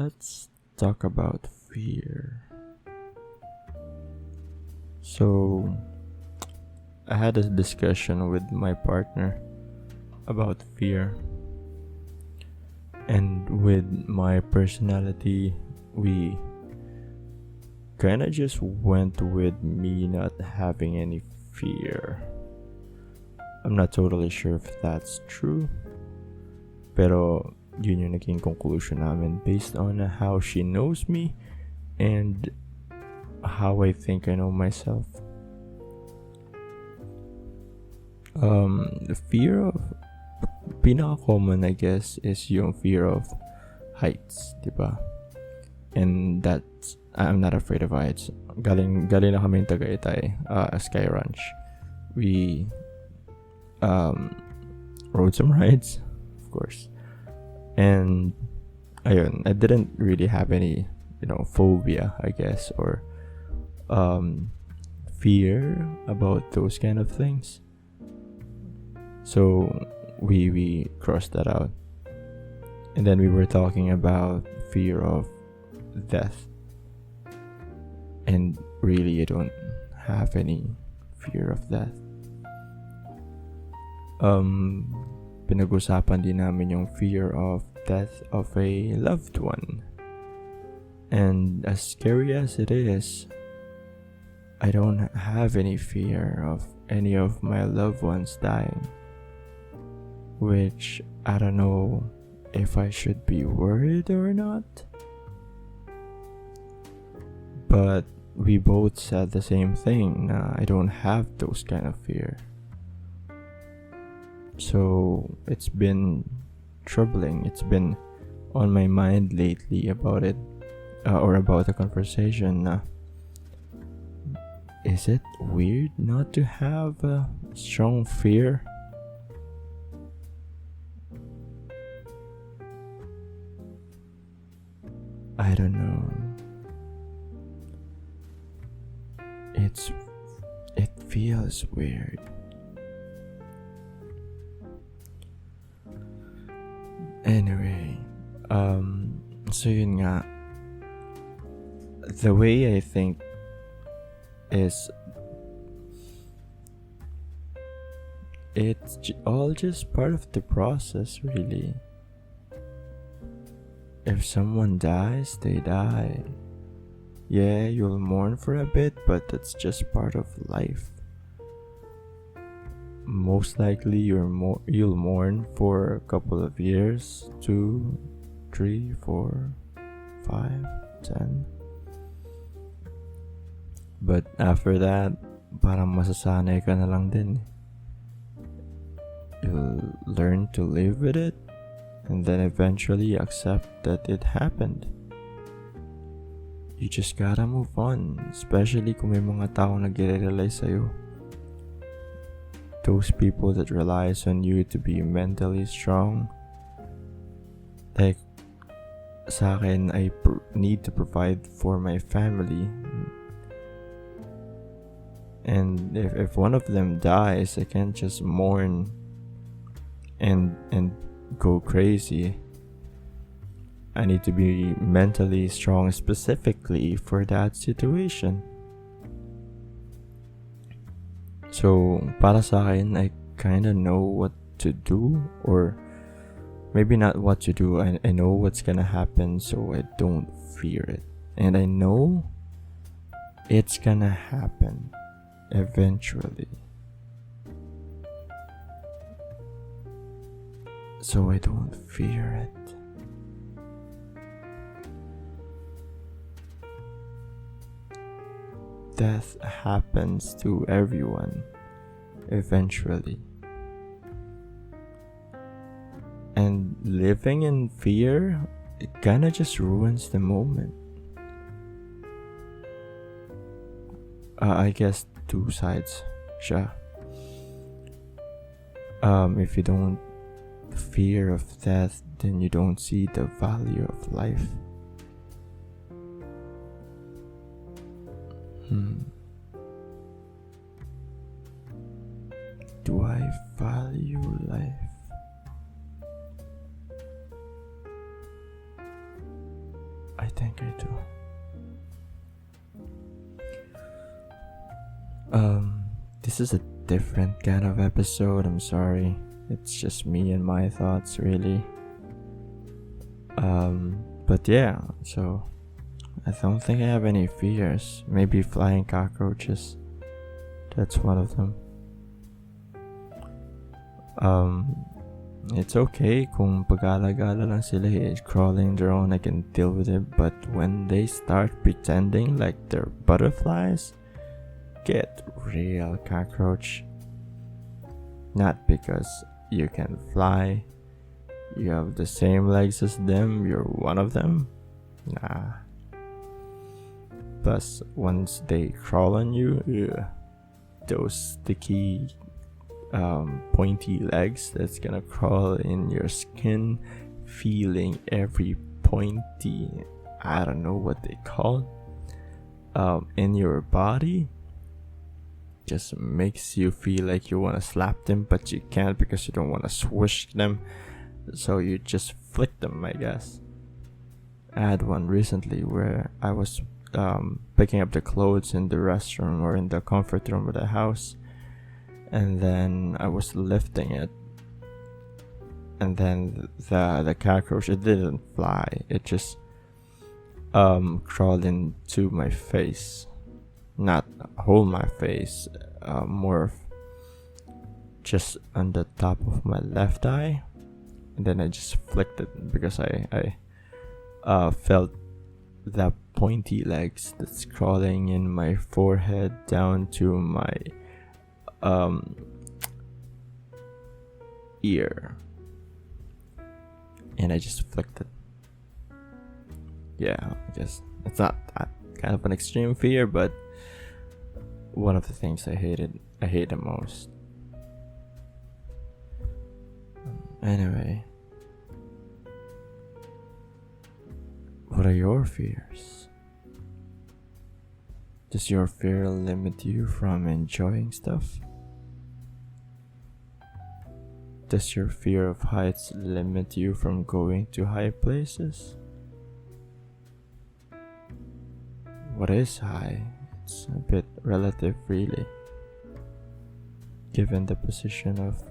let's talk about fear. So, I had a discussion with my partner about fear, and with my personality, we kind of just went with me not having any fear. I'm not totally sure if that's true, pero yun yung naging conclusion namin based on how she knows me and how I think I know myself. The fear of pinaka-common, I guess, is yung fear of heights, diba? And that's, I'm not afraid of heights. Galing na kami Tagaytay, Sky Ranch. We rode some rides, of course. And ayun, I didn't really have any, phobia, I guess, or fear about those kind of things. So we crossed that out. And then we were talking about fear of death. And really, I don't have any fear of death. Pinag-usapan din namin yung fear of death of a loved one. And as scary as it is, I don't have any fear of any of my loved ones dying. Which, I don't know if I should be worried or not. But we both said the same thing. I don't have those kind of fear. So it's been troubling. It's been on my mind lately about it, or about the conversation. Is it weird not to have a strong fear? I don't know. It feels weird. Anyway, so yun nga, the way I think is it's all just part of the process, really. If someone dies, they die. Yeah, you'll mourn for a bit, but that's just part of life. Most likely you'll mourn for a couple of years, 2, 3, 4, 5, 10. But after that, parang masasanay ka na lang din. You'll learn to live with it, and then eventually accept that it happened. You just gotta move on, especially kung may mga tao nag-rely sa'yo. Those people that relies on you to be mentally strong. Like, sa akin, I need to provide for my family. And if one of them dies, I can't just mourn and go crazy. I need to be mentally strong specifically for that situation. So, para sa akin, I kinda know what to do, or maybe not what to do. I know what's gonna happen, so I don't fear it. And I know it's gonna happen eventually. So I don't fear it. Death happens to everyone eventually. And living in fear, it kinda just ruins the moment. I guess two sides siya. If you don't fear of death, then you don't see the value of life. Do I value life? think I do. This is a different kind of episode. I'm sorry. It's just me and my thoughts, really. But yeah, so I don't think I have any fears. Maybe flying cockroaches. That's one of them. It's okay kung pag-alagala lang sila crawling their own, I can deal with it. But when they start pretending like they're butterflies, get real, cockroach. Not because you can fly, you have the same legs as them, you're one of them. Nah. Plus, once they crawl on you, those sticky pointy legs that's gonna crawl in your skin, feeling every pointy, I don't know what they call in your body, just makes you feel like you want to slap them, but you can't because you don't want to swish them, so you just flick them, I guess. I had one recently where I was picking up the clothes in the restroom or in the comfort room of the house, and then I was lifting it, and then the cockroach, it didn't fly, it just crawled into my face, not whole my face, more of just on the top of my left eye, and then I just flicked it because I felt the pointy legs that's crawling in my forehead down to my ear, and I just flicked it. Yeah, I guess it's not that kind of an extreme fear, but one of the things I hate the most. Anyway, what are your fears? Does your fear limit you from enjoying stuff? Does your fear of heights limit you from going to high places? What is high? It's a bit relative, really, given the position of,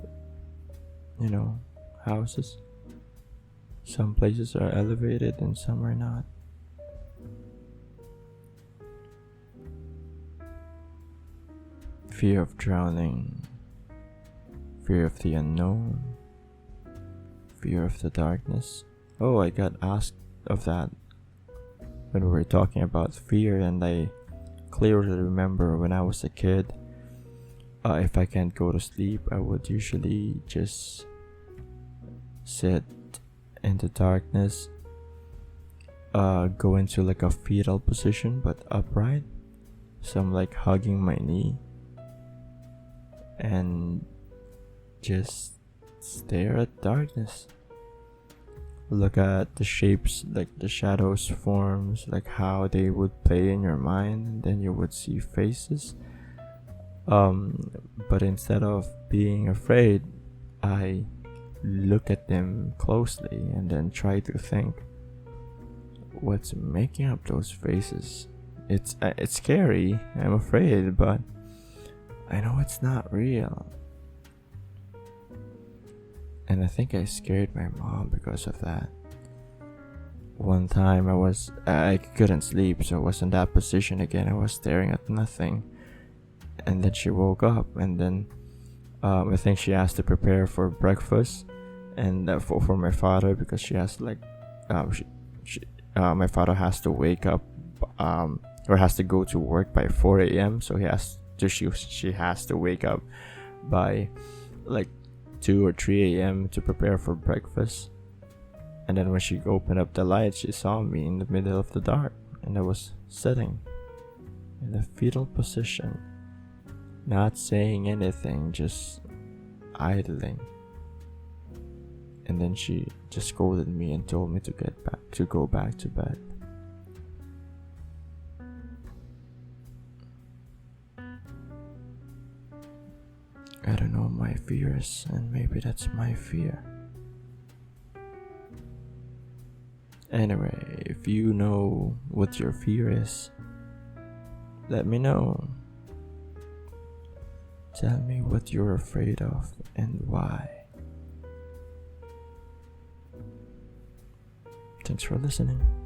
houses. Some places are elevated and some are not. Fear of drowning, fear of the unknown, fear of the darkness. Oh, I got asked of that when we were talking about fear, and I clearly remember when I was a kid, if I can't go to sleep, I would usually just sit in the darkness, go into like a fetal position but upright, so I'm like hugging my knee and just stare at darkness, look at the shapes, like the shadows, forms, like how they would play in your mind, and then you would see faces. But instead of being afraid, I look at them closely and then try to think what's making up those faces. It's scary, I'm afraid, but I know it's not real. And I think I scared my mom because of that. One time I couldn't sleep, so I was in that position again. I was staring at nothing, and then she woke up, and then I think she has to prepare for breakfast, and for my father, because she has like my father has to wake up or has to go to work by 4 a.m. so she has to wake up by like 2 or 3 a.m. to prepare for breakfast. And then when she opened up the light, she saw me in the middle of the dark, and I was sitting in a fetal position, not saying anything, just idling. And then she just scolded me and told me to go back to bed. I don't know my fears, and maybe that's my fear. Anyway, if you know what your fear is, let me know. Tell me what you're afraid of and why. Thanks for listening.